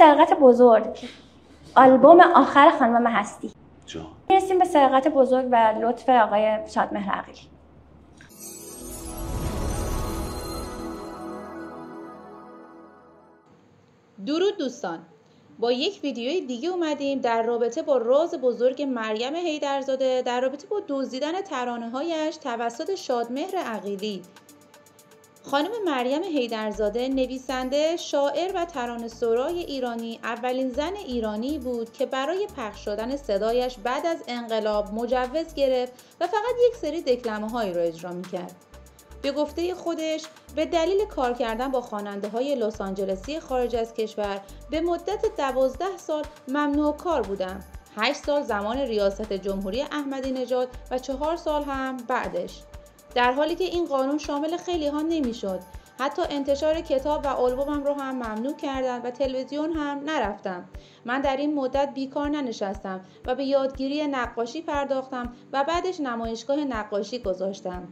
سرقت بزرگ، آلبوم آخر خانم هستی. میرسیم به سرقت بزرگ و لطف آقای شادمهر عقیلی. درود دوستان، با یک ویدیوی دیگه اومدیم در رابطه با راز بزرگ مریم حیدرزاده در رابطه با دزدیدن ترانه‌هایش توسط شادمهر عقیلی. خانم مریم حیدرزاده نویسنده، شاعر و ترانه‌سرای ایرانی اولین زن ایرانی بود که برای پخش شدن صدایش بعد از انقلاب مجوز گرفت و فقط یک سری دکلمه‌هایی را اجرا می‌کرد. به گفته خودش به دلیل کار کردن با خواننده‌های لس آنجلسی خارج از کشور به مدت 12 سال ممنوع کار بودم. 8 سال زمان ریاست جمهوری احمدی نژاد و 4 سال هم بعدش. در حالی که این قانون شامل خیلی ها نمیشد. حتی انتشار کتاب و آلبومم رو هم ممنوع کردند و تلویزیون هم نرفتم. من در این مدت بیکار ننشستم و به یادگیری نقاشی پرداختم و بعدش نمایشگاه نقاشی گذاشتم.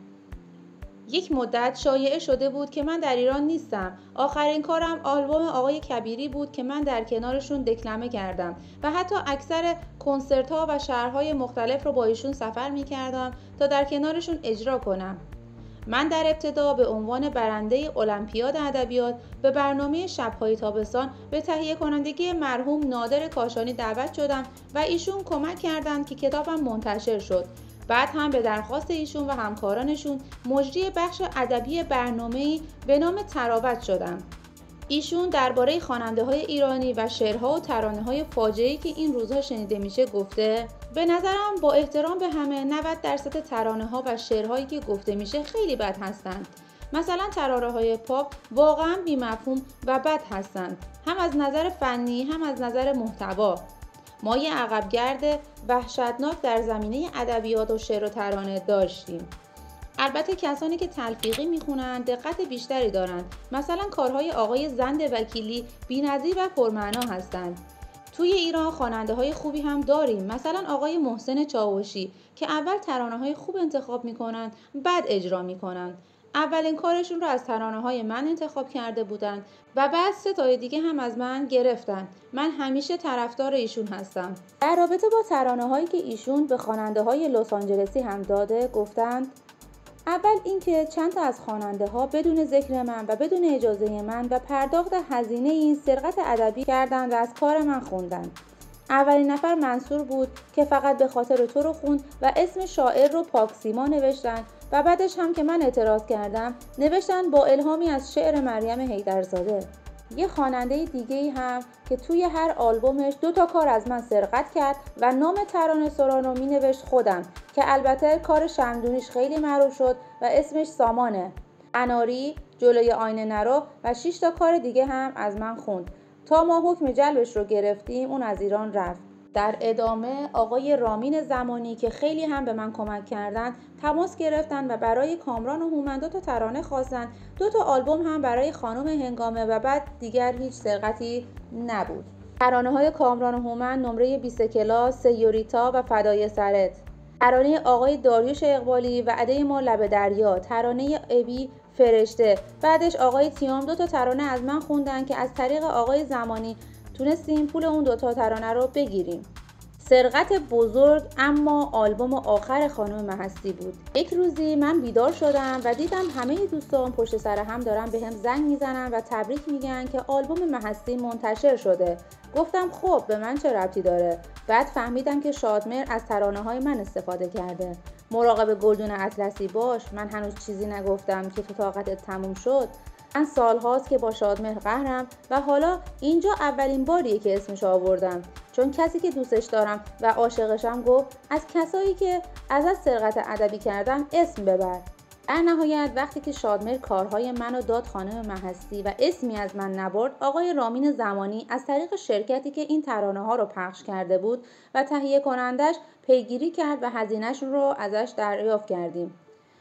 یک مدت شایعه شده بود که من در ایران نیستم. آخرین کارم آلبوم آقای کبیری بود که من در کنارشون دکلمه کردم و حتی اکثر کنسرت‌ها و شهرهای مختلف رو با ایشون سفر می‌کردم تا در کنارشون اجرا کنم. من در ابتدا به عنوان برنده المپیاد ادبیات به برنامه شب‌های تابستان به تهیه کنندگی مرحوم نادر کاشانی دعوت شدم و ایشون کمک کردند که کتابم منتشر شد. بعد هم به درخواست ایشون و همکارانشون مجری بخش ادبی برنامه‌ای به نام تراوت شدم. ایشون درباره خواننده‌های ایرانی و شعرها و ترانه‌های فاجعه‌ای که این روزها شنیده میشه گفته: به نظرم با احترام به همه 90% ترانه‌ها و شعرهایی که گفته میشه خیلی بد هستند. مثلا ترانه‌های پاپ واقعا بی‌مفهوم و بد هستند، هم از نظر فنی هم از نظر محتوا. ما یه عقبگرد وحشتناک در زمینه ادبیات و شعر و ترانه داشتیم. البته کسانی که تلفیقی میخونن دقت بیشتری دارند. مثلا کارهای آقای زند وکیلی بی‌نظیر و پرمعنا هستند. توی ایران خواننده های خوبی هم داریم، مثلا آقای محسن چاوشی که اول ترانه های خوب انتخاب میکنن بعد اجرا میکنن. اولین کارشون رو از ترانه‌های من انتخاب کرده بودن و بعد 3 تا دیگه هم از من گرفتن. من همیشه طرفدار ایشون هستم. در رابطه با ترانه‌هایی که ایشون به خواننده‌های لس آنجلسی هم داده گفتند: اول اینکه چند تا از خواننده‌ها بدون ذکر من و بدون اجازه من و پرداخت هزینه این سرقت ادبی کردند و از کار من خوندن. اولین نفر منصور بود که فقط به خاطر تو رو خوند و اسم شاعر رو پاکسیما نوشتن و بعدش هم که من اعتراض کردم نوشتن با الهامی از شعر مریم حیدرزاده. یه خواننده دیگه‌ای هم که توی هر آلبومش 2 تا کار از من سرقت کرد و نام ترانه‌سرا رو می‌نوشت خودم که البته کار شمدونیش خیلی معروف شد و اسمش سامانه. اناری، جلوی آینه نرو و 6 تا کار دیگه هم از من خوند. تا ما حکم جلبش رو گرفتیم اون از ایران رفت. در ادامه آقای رامین زمانی که خیلی هم به من کمک کردن تماس گرفتن و برای کامران و هومن 2 تا ترانه خواستن. 2 تا آلبوم هم برای خانم هنگامه و بعد دیگر هیچ سرقتی نبود. ترانه‌های کامران و هومن نمره 20 کلاس، سیوریتا و فدای سرت. ترانه آقای داریوش اقبالی وعده ما لب دریا، ترانه ابی فرشته. بعدش آقای تیام 2 تا ترانه از من خوندن که از طریق آقای زمانی تونستیم پول اون 2 تا ترانه رو بگیریم. سرقت بزرگ اما آلبوم آخر خانم هستی بود. یک روزی من بیدار شدم و دیدم همه دوستان پشت سر هم دارن به هم زنگ میزنن و تبریک میگن که آلبوم هستی منتشر شده. گفتم خب به من چه ربطی داره؟ بعد فهمیدم که شادمهر از ترانه‌های من استفاده کرده. مراقب گلدون اطلسی باش، من هنوز چیزی نگفتم که تو طاقتت تموم شد. من سالهاست که با شادمهر قهرم و حالا اینجا اولین باریه که اسمش آوردم، چون کسی که دوستش دارم و عاشقشم گفت از کسایی که از سرقت ادبی کردن اسم ببر. در نهایت وقتی که شادمهر کارهای منو داد خانم هستی و اسمی از من نبرد، آقای رامین زمانی از طریق شرکتی که این ترانه ها رو پخش کرده بود و تهیه کنندش پیگیری کرد و هزینه‌اش رو ازش دریافت کردیم.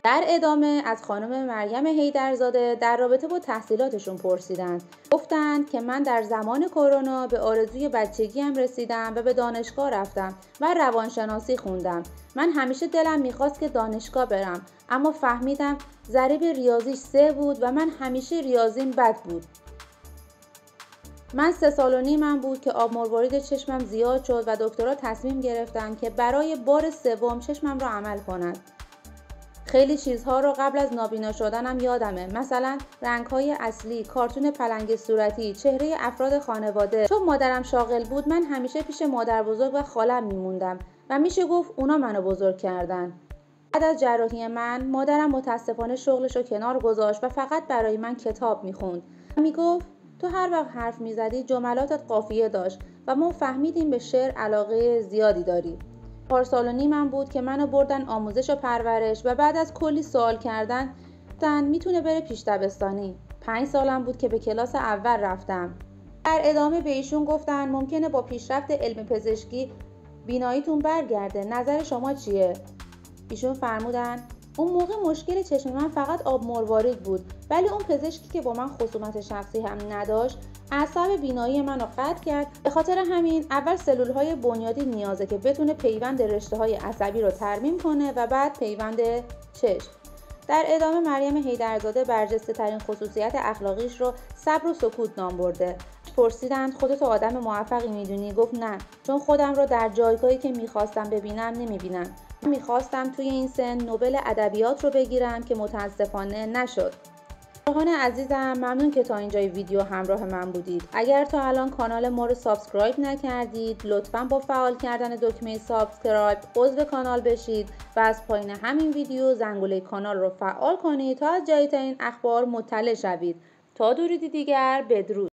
در ادامه از خانم مریم حیدرزاده در رابطه با تحصیلاتشون پرسیدند. گفتند که من در زمان کرونا به آرزوی بچگیم رسیدم و به دانشگاه رفتم و روانشناسی خوندم. من همیشه دلم میخواست که دانشگاه برم، اما فهمیدم ضریب ریاضیش 3 بود و من همیشه ریاضیم بد بود. من 3 سال و نیمم بود که آب مروارید چشمم زیاد شد و دکترها تصمیم گرفتن که برای بار سوم چشمم رو عمل کنند. خیلی چیزها رو قبل از نابینا شدنم یادمه، مثلا رنگ‌های اصلی، کارتون پلنگ صورتی، چهره افراد خانواده. چون مادرم شاغل بود من همیشه پیش مادر بزرگ و خالم میموندم و میشه گفت اونا منو بزرگ کردن. بعد از جراحی من مادرم متاسفانه شغلش رو کنار گذاشت و فقط برای من کتاب میخوند. میگفت تو هر وقت حرف میزدی جملاتت قافیه داشت و ما فهمیدیم به شعر علاقه زیادی داری. 4 سال و نیمم بود که منو بردن آموزش و پرورش و بعد از کلی سوال کردن میتونه بره پیش دبستانی. 5 سالم بود که به کلاس اول رفتم. در ادامه به ایشون گفتن ممکنه با پیشرفت علم پزشکی بیناییتون برگرده، نظر شما چیه؟ ایشون فرمودن اون موقع مشکل چشم من فقط آب مروارید بود، ولی اون پزشکی که با من خصومت شخصی هم نداشت اعصاب بینایی منو قطع کرد. به خاطر همین اول سلولهای بنیادی نیازه که بتونه پیوند رشته‌های عصبی رو ترمیم کنه و بعد پیوند چشم. در ادامه مریم حیدرزاده برجسته ترین خصوصیت اخلاقیش رو صبر و سکوت نام برده. پرسیدند خودتو آدم موفقی میدونی؟ گفت نه، چون خودم رو در جایگاهی که میخواستم ببینم نمیبینم. میخواستم توی این سن نوبل ادبیات رو بگیرم که متاسفانه نشد. همراهان عزیزم ممنون که تا اینجای ویدیو همراه من بودید. اگر تا الان کانال ما رو سابسکرایب نکردید لطفاً با فعال کردن دکمه سابسکرایب عضو کانال بشید و از پایین همین ویدیو زنگوله کانال رو فعال کنید تا از جدیدترین اخبار مطلع شوید. تا درودی دیگر، بدرود.